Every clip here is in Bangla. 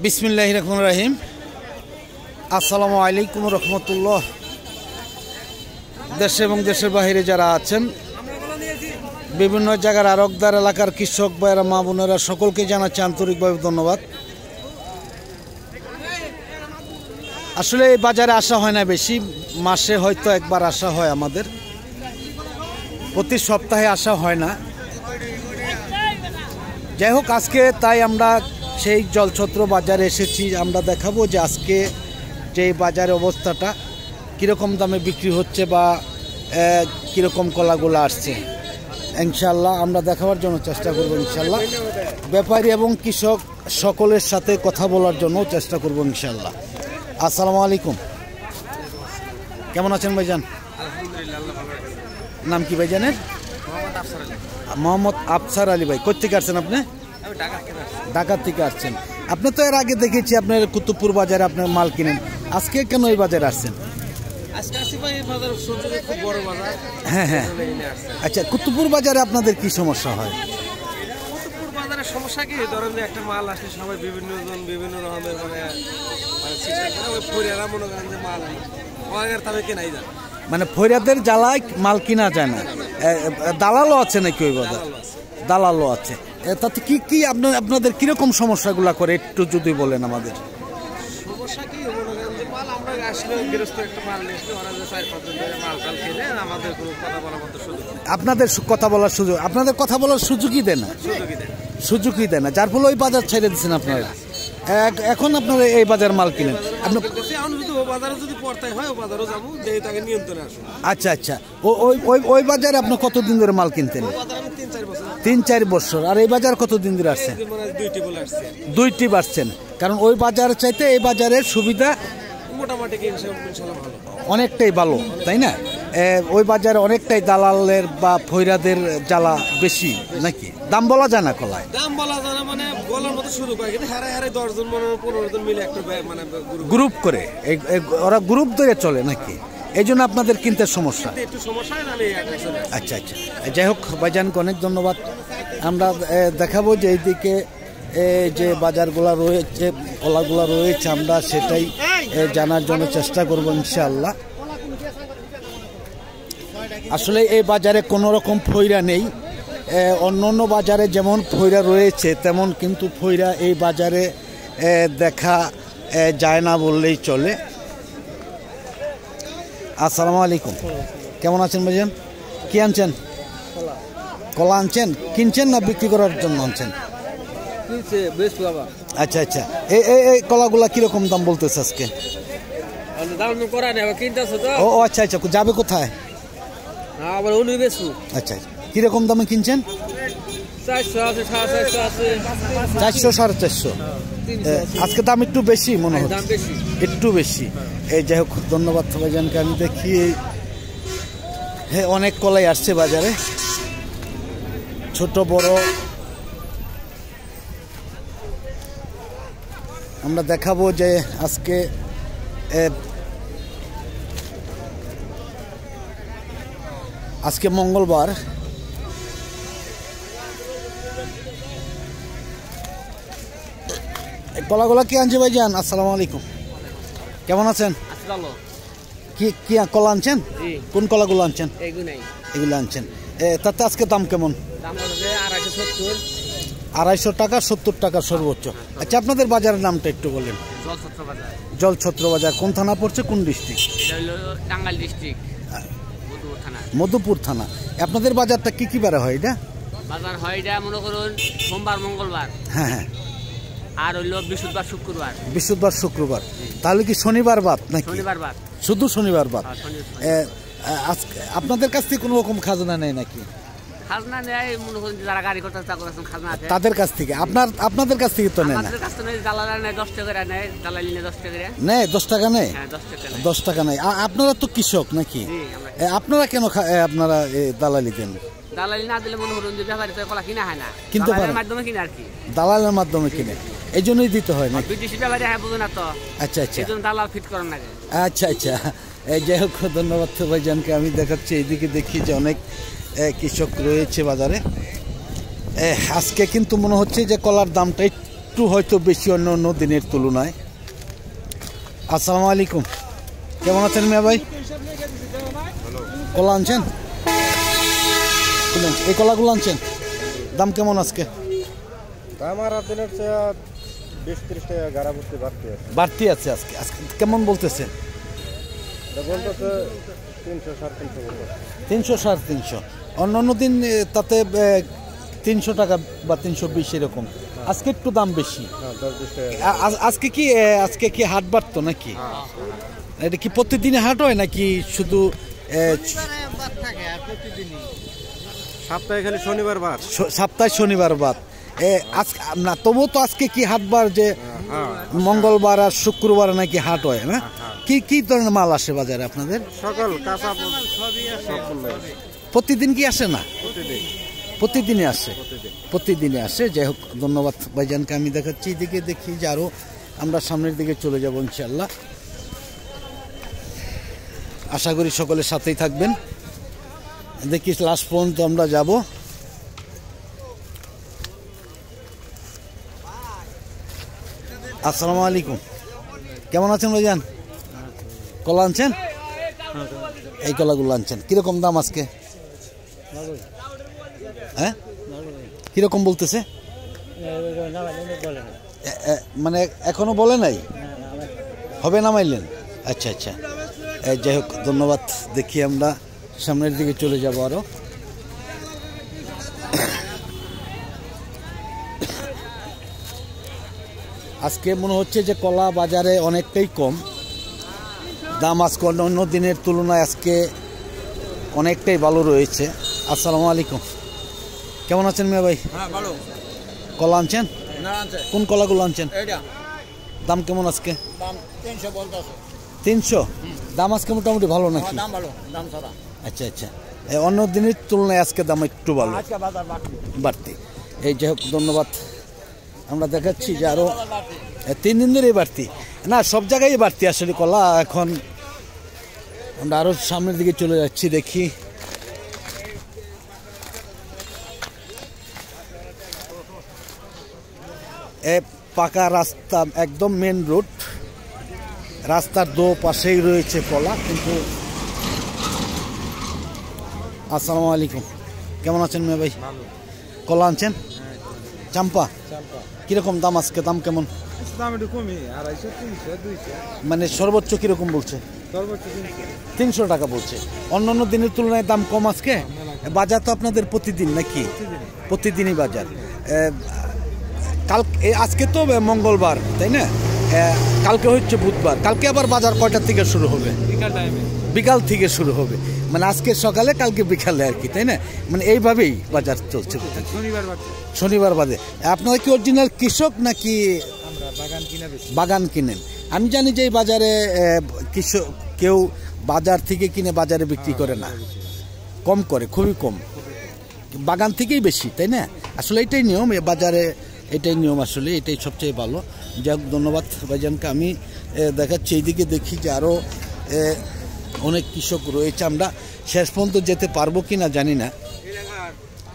বিসমিল্লাহির রহমানির রহিম। আসসালামু আলাইকুম রহমতুল্লাহ। দেশে এবং দেশের বাইরে যারা আছেন, বিভিন্ন জায়গার আরকদার এলাকার কৃষক ভাইয়েরা, মা বোনেরা, সকলকে জানাচ্ছি আন্তরিকভাবে ধন্যবাদ। আসলে এই বাজারে আসা হয় না বেশি, মাসে হয়তো একবার আসা হয়, আমাদের প্রতি সপ্তাহে আসা হয় না। যাই হোক, আজকে তাই আমরা সেই জলছত্র বাজারে এসেছি। আমরা দেখাবো যে আজকে যে বাজারের অবস্থাটা কীরকম দামে বিক্রি হচ্ছে বা কীরকম কলাগুলো আসছে, ইনশাল্লাহ আমরা দেখাবার জন্য চেষ্টা করব। ইনশাল্লাহ ব্যাপারী এবং কৃষক সকলের সাথে কথা বলার জন্য চেষ্টা করব ইনশাল্লাহ। আসসালামু আলাইকুম, কেমন আছেন ভাইজান? নাম কি ভাইজানের? মোহাম্মদ আফসার আলী। ভাই কোথা থেকে আসছেন আপনি? ঢাকা থেকে আসছেন। আপনি তো এর আগে দেখেছি আপনার কুতুবপুর বাজারে আপনার মাল কিনেন, আজকে কেন এই বাজারে আসছেন? হ্যাঁ হ্যাঁ, আচ্ছা, কুতুবপুর বাজারে আপনাদের কি সমস্যা হয়? কুতুবপুর বাজারের সমস্যা কি, ধরেন যে একটা মাল আসলে সবাই বিভিন্ন জন বিভিন্ন রকমের মানে ফরিয়াদের জ্বালায় মাল কিনা যায় না। দালালও আছে নাকি ওই বাজার? দালালও আছে। তাতে কি কি আপনাদের কিরকম সমস্যাগুলো করে একটু যদি বলেন আমাদের। সমস্যা কি, মাল আমরা আসলে গৃহস্থ একটা মাল নিয়ে ওরা যে 4-5 দিন ধরে মাল কাল খেলে আমাদের কোনো কথা বলার মতো সুযোগ নেই। আপনাদের কথা বলার সুযোগ, আপনাদের কথা বলার সুযোগই দেয় না, সুযোগই দেয় না, যার ফলে ওই বাজার ছেড়ে দিচ্ছেন আপনারা। এখন আপনারা এই বাজার মাল কিনেন। আচ্ছা আচ্ছা, ওই বাজারে আপনি কতদিন ধরে মাল কিনতেন? 3-4 বছর। আর এই বাজার কতদিন ধরে আসছেন? 2টি বাড়ছেন। কারণ ওই বাজার চাইতে এই বাজারের সুবিধা মোটামুটি অনেকটাই ভালো, তাই না? ওই বাজারে অনেকটাই দালালের বা ফৈরাদের জ্বালা বেশি নাকি? দাম বলা যায় না কলায়, দাম বলা যায় না, মানে বলার মতো শুরু করে কিন্তু হারে হারে 10 জন 15 জন মিলে একটা মানে গ্রুপ করে ওরা গ্রুপ ধরে চলে নাকি? এই জন্য আপনাদের কিনতে সমস্যা, একটু সমস্যা। আচ্ছা আচ্ছা, যাই হোক ভাইজানকে অনেক ধন্যবাদ। আমরা দেখাবো যে এইদিকে যে বাজারগুলো রয়েছে, কলাগুলো রয়েছে, আমরা সেটাই জানার জন্য চেষ্টা করব ইনশাআল্লাহ। আসলে এই বাজারে কোনো রকম ফৈরা নেই। অন্য অন্য বাজারে যেমন ফৈরা রয়েছে তেমন কিন্তু ফৈরা এই বাজারে দেখা যায় না বললেই চলে। আসসালামু আলাইকুম, কেমন আছেন ভাইজান? কি আনছেন? কলা আনছেন? কিনছেন না বিক্রি করার জন্য আনছেন? আচ্ছা আচ্ছা, এই কলাগুলা কিরকম দাম বলতেছে আজকে? ও আচ্ছা আচ্ছা, যাবে কোথায়? আচ্ছা, কিরকম দামে কিনছেন? 400, 450। আজকে দাম একটু বেশি মনে হচ্ছে, একটু বেশি। এই যাই হোক, ধন্যবাদ ভাইজানকে। আমি দেখি অনেক কলাই আসছে বাজারে, ছোট বড়। আমরা দেখাবো যে আজকে মঙ্গলবার। কলাগুলা কি আনছে ভাইজান? আসসালামু আলাইকুম, কেমন আছেন? কি কলা আনছেন? কোন কলাগুলো আনছেন? এগুলো আনছেন। তাতে আজকে দাম কেমন? 250 টাকা, 70 টাকা সর্বোচ্চ। আচ্ছা, আপনাদের বাজারের নামটা একটু বলেন। জলছত্র বাজার। কোন থানা পড়ছে, কোন ডিস্ট্রিক্ট? টাঙ্গাইল ডিস্ট্রিক্ট, মধুপুর থানা। আপনাদের বাজারটা কি কি বারে হয়? এটা বাজার হয়, এটা মনে করুন সোমবার মঙ্গলবার, হ্যাঁ হ্যাঁ, আর হইল বৃহস্পতিবার শুক্রবার। বৃহস্পতিবার শুক্রবার। তাহলে কি শনিবার বাদ নাকি? শনিবার বাদ, শুধু শনিবার বাদ। আপনাদের কাছ থেকে কোনো রকম খাজনা নেই নাকি? খাজনা নেয় মনে করুন যারা গাড়ি করতে খাজনা আছে তাদের কাছ থেকে। আপনাদের কাছ থেকে তো নেয় না? দালালা নেয় 10 টাকা নেয়, দালালি নেয় 10 টাকা নেয়। 10 টাকা নেয়? হ্যাঁ, 10 টাকা। 10 টাকা নেয়। আপনারা তো কৃষক নাকি? আপনারা কেন আপনারা দালালি দেন? দালালি না দিলে মনে করুন যে ব্যাপারী তো কলা কিনা হয় না, কিন্তু মাধ্যমে কিনে আর কি, দালালের মাধ্যমে কিনে, এই জন্যই দিতে হয় না? বিদেশি ব্যাপারী হ্যাঁ বুঝে না তো। আচ্ছা আচ্ছা, এই জন্য দালাল ফিট করেন না। আচ্ছা আচ্ছা, যাই হোক, ধন্যবাদ ভাইজানকে। আমি দেখাচ্ছি এইদিকে, দেখি যে অনেক কৃষক রয়েছে বাজারে। আজকে কিন্তু মনে হচ্ছে যে কলার দামটা একটু হয়তো বেশি অন্য অন্য দিনের তুলনায়। আসসালামু আলাইকুম, কেমন আছেন মিয়া ভাই? কলা আনছেন? এই কলাগুলো আনছেন, দাম কেমন আজকে? বাড়তি আছে আজকে। আজকে কেমন বলতেছে? 300 350। অন্য অন্য দিন তাতে 300 টাকা বা 320 এরকম, আজকে একটু দাম বেশি। আজকে কি হাট বাড়তো নাকি? এটা কি প্রতিদিনে হাট হয় নাকি শুধু সপ্তাহে খালি শনিবার বার? সপ্তাহে শনিবার বাদ না, তবুও তো আজকে কি হাট বার যে মঙ্গলবার আর শুক্রবার নাকি হাট হয় না? কি কি ধরনের মাল আসে বাজারে আপনাদের? সকল কাঁচা প্রতিদিন কি আসে না? প্রতিদিনই আসে, প্রতিদিনই আসে। যাই হোক, ধন্যবাদ ভাইজানকে। আমি দেখাচ্ছি এদিকে, দেখি যে আরো আমরা সামনের দিকে চলে যাব ইনশাল্লাহ। আশা করি সকলের সাথেই থাকবেন। দেখি লাস্ট পর্যন্ত আমরা যাব। আসসালামু আলাইকুম, কেমন আছেন ভাইজান? কলা আনছেন? এই কলাগুলো আনছেন, কিরকম দাম আজকে? হ্যাঁ, কিরকম বলতেছে? মানে এখনো বলে নাই, হবে নামাইলেন? আচ্ছা আচ্ছা, যাই হোক ধন্যবাদ। দেখি আমরা সামনের দিকে চলে যাব আরো। আজকে মনে হচ্ছে যে কলা বাজারে অনেকটাই কম দাম, আজকে অন্য দিনের তুলনায় আজকে অনেকটাই ভালো রয়েছে। আসসালামু আলাইকুম, কেমন আছেন মিয়া ভাই? কলা আনছেন? কোন কলাগুলো আনছেন? দাম কেমন আজকে? 300। দাম আজকে মোটামুটি ভালো নাকি? আচ্ছা আচ্ছা, অন্য দিনের তুলনায় আজকে দাম একটু ভালো, বাড়তি। এই যাই হোক ধন্যবাদ। আমরা দেখাচ্ছি যে আরো 3 দিন ধরে বাড়তি না, সব জায়গায় বাড়তি আসলে কলা। এখন আমরা আরো সামনের দিকে চলে যাচ্ছি, দেখি পাকা রাস্তা, একদম মেন রোড, রাস্তার দো পাশেই রয়েছে কলা। কিন্তু আসসালামু আলাইকুম, কেমন আছেন মিয়া ভাই? কলা আনছেন? চাম্পা, কিরকম দাম আজকে? দাম কেমন? মানে সর্বোচ্চ কিরকম বলছে? 300 টাকা বলছে। অন্যান্য দিনের তুলনায় দাম কম আজকে। বাজার তো আপনাদের প্রতিদিন নাকি? প্রতিদিনই বাজার। আজকে তো মঙ্গলবার, তাই না? কালকে হচ্ছে বুধবার। কালকে আবার বাজার কয়টার থেকে শুরু হবে? বিকাল থেকে শুরু হবে, মানে আজকে সকালে কালকে বিকালে আর কি, তাই না? মানে এইভাবেই বাজার চলছে শনিবার বাদে। আপনারা কি অরিজিনাল কৃষক নাকি বাগান কিনেন? আমি জানি যে এই বাজারে কৃষক কেউ বাজার থেকে কিনে বাজারে বিক্রি করে না, কম করে, খুবই কম। বাগান থেকেই বেশি, তাই না? আসলে এটাই নিয়ম বাজারে, এটাই নিয়ম, আসলে এটাই সবচেয়ে ভালো। যাক, ধন্যবাদ ভাইজানকে। আমি দেখাচ্ছি এইদিকে, দেখি যে আরও অনেক কৃষক রয়েছে। আমরা শেষ পর্যন্ত যেতে পারবো কি না জানি না,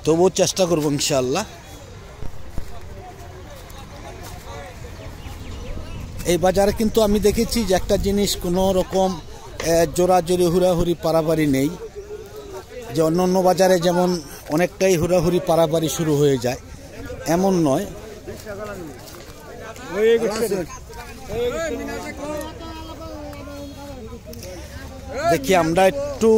তবুও চেষ্টা করবো ইনশাআল্লাহ। এই বাজারে কিন্তু আমি দেখেছি যে একটা জিনিস, কোনো রকম জোরাজোরি হুড়াহুড়ি পারাপারি নেই। যে অন্য অন্য বাজারে যেমন অনেকটাই হুড়াহুড়ি পারাপারি শুরু হয়ে যায়, এমন নয়। দেখি আমরা একটু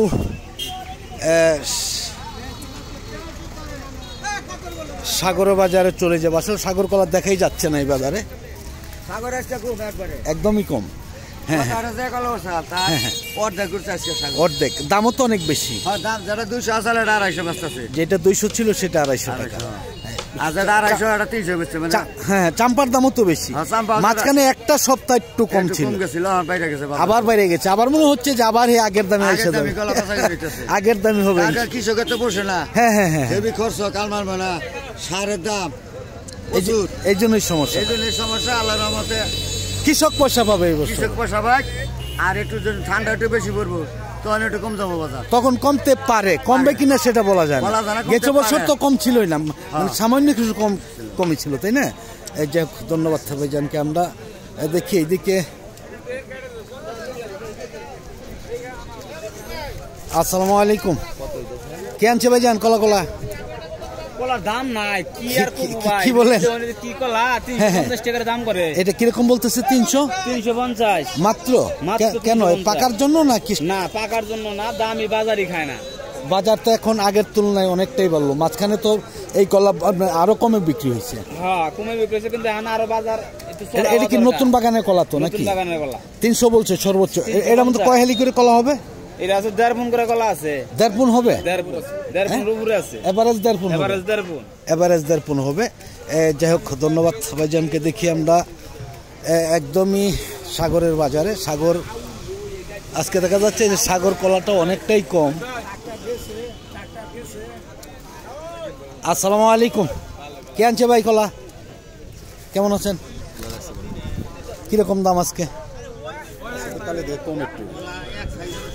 সাগর বাজারে চলে যাবো। আসলে সাগর কলা দেখাই যাচ্ছে না এই বাজারে, একদমই কম। হ্যাঁ অর্ধেক, দামও তো অনেক বেশি। যেটা 200 ছিল সেটা 250 টাকা। হ্যাঁ, চাম্পার দামও তো বেশি। মাঝখানে একটা সপ্তাহ একটু কম ছিল, আবার বাইরে গেছে। আবার মনে হচ্ছে যে আবার আগের দামে এসে যাবে, আগের দামে হবে। কৃষকের তো বসে না। হ্যাঁ হ্যাঁ হ্যাঁ, খরচ, কাল মারবে না, সারের দাম, এই জন্যই সমস্যা। আল্লাহর রহমতে কৃষক পয়সা পাবে, কৃষক পয়সা পায়। আর একটু ঠান্ডা একটু বেশি পড়বো, তখন একটু কম যাবো বাজার। তখন কমতে পারে, কমবে কিনা সেটা বলা যায় না। বলা যায় না, কমতে গেছে বছর পারে। তো কম ছিলই না, মানে সামান্য কিছু কমই ছিল, তাই না? এই যে ধন্যবাদ ভাইজানকে। আমরা দেখি এইদিকে। আসসালামু আলাইকুম। কে আনছে ভাইজান কলা? কলার দাম নাই, কি আর করব কি- ভাই? কি বলেন? কি কলা 350 টাকার দাম করে। এটা কিরকম বলতেছে? 300 350 মাত্র? মাত্র কেন 350? পাকার জন্য নাকি? না, পাকার জন্য না, দামি বাজারই খায় না। বাজার তো এখন আগের তুলনায় অনেকটাই বাড়লো। মাঝখানে তো এই কলা আরো কমে বিক্রি হয়েছে। হ্যাঁ, কমে বিক্রি হচ্ছে, কিন্তু এখন আরো বাজার একটু এটা কি নতুন বাগানের কলা তো নাকি? বাগানের কলা 300 বলছে সর্বোচ্চ। এটার মধ্যে কয় হেলি করে কলা হবে? এটা আছে 1.5 পুন করে কলা আছে। 1.5 পুন হবে? 1.5 পুন উপরে আছে। এভারেজ 1.5 পুন হবে। এভারেজ 1.5 পুন। এভারেজ 1.5 পুন হবে। যাই হোক, ধন্যবাদ ভাইজানকে। দেখি আমরা একদমই সাগরের বাজারে। সাগর আজকে দেখা যাচ্ছে যে সাগর কলাটা অনেকটাই কম। আসসালামু আলাইকুম। কে আনছে ভাই কলা? কেমন আছেন? কিরকম দাম আজকে?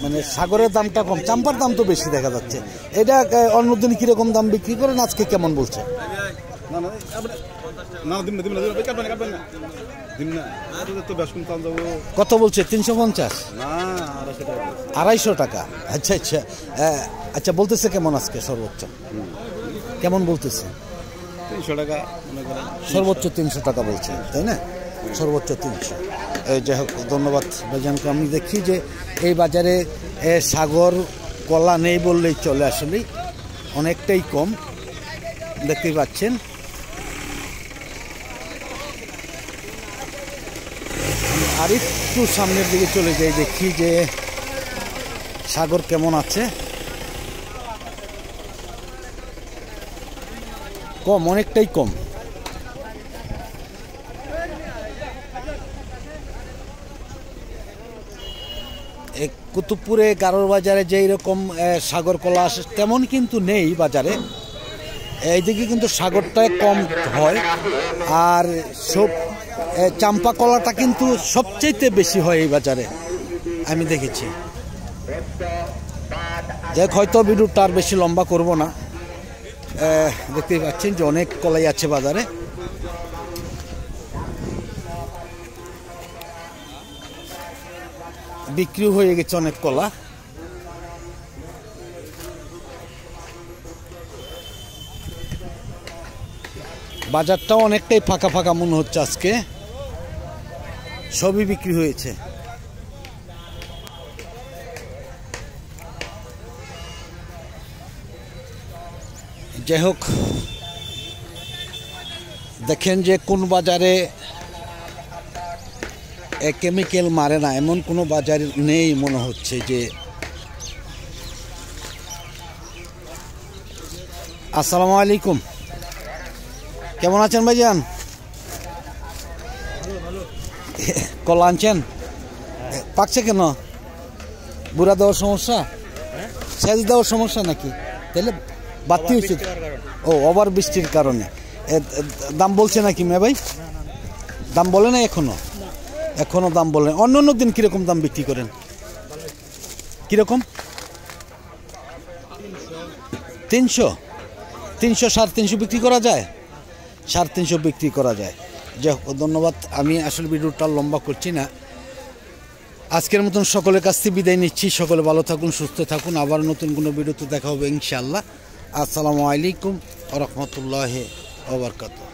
মানে সাগরের দামটা কম, চাম্পার দাম তো বেশি দেখা যাচ্ছে। এটা অন্যদিন কিরকম দাম বিক্রি করেন, আজকে কেমন বলছে? কত বলছে? 350? 250 টাকা। আচ্ছা আচ্ছা। আচ্ছা, বলতেছে কেমন আজকে সর্বোচ্চ? কেমন বলতেছে? 300 টাকা। সর্বোচ্চ 300 টাকা বলছে, তাই না? সর্বোচ্চ 300। যাই হোক, ধন্যবাদ ভাইজানকে। আমি দেখি যে এই বাজারে সাগর কলা নেই বললেই চলে, আসলেই অনেকটাই কম। দেখতেই পাচ্ছেন। আর একটু সামনের দিকে চলে যাই, দেখি যে সাগর কেমন আছে। কম, অনেকটাই কম। কুতুবপুরে গারোর বাজারে যেই রকম সাগর কলা আসে তেমন কিন্তু নেই বাজারে। এইদিকে কিন্তু সাগরটা কম হয়। আর সব চাম্পা কলাটা কিন্তু সবচেয়ে বেশি হয় এই বাজারে, আমি দেখেছি। যাই হয়তো ভিডিওটা আর বেশি লম্বা করব না। দেখতেই পাচ্ছেন যে অনেক কলাই আছে বাজারে। বিক্রি হয়ে গেছে অনেক কলা। বাজারটাও অনেকটাই ফাঁকা ফাঁকা মনে হচ্ছে আজকে, সবই বিক্রি হয়েছে। যাই হোক, দেখেন যে কোন বাজারে কেমিক্যাল মারে না এমন কোনো বাজার নেই মনে হচ্ছে। যে আসসালামু আলাইকুম, কেমন আছেন ভাইজান? কলা আনছেন? পাকছে কেন? বুড়া দেওয়ার সমস্যা, সেচ দেওয়ার সমস্যা নাকি? তাহলে বাড়তি হচ্ছে? ও, ওভার বৃষ্টির কারণে। দাম বলছে নাকি মেয়ে ভাই? দাম বলে না এখনো দাম বলেন। অন্য দিন কিরকম দাম বিক্রি করেন? কিরকম? 300, 300, 350 বিক্রি করা যায়? 350 বিক্রি করা যায়। যাই হোক, ধন্যবাদ। আমি আসলে ভিডিওটা লম্বা করছি না। আজকের মতন সকলের কাছ থেকে বিদায় নিচ্ছি। সকলে ভালো থাকুন, সুস্থ থাকুন। আবার নতুন কোনো ভিডিওতে দেখা হবে ইনশাআল্লাহ। আসসালামু আলাইকুম ওয়া রাহমাতুল্লাহি ওয়া বারাকাতুহু।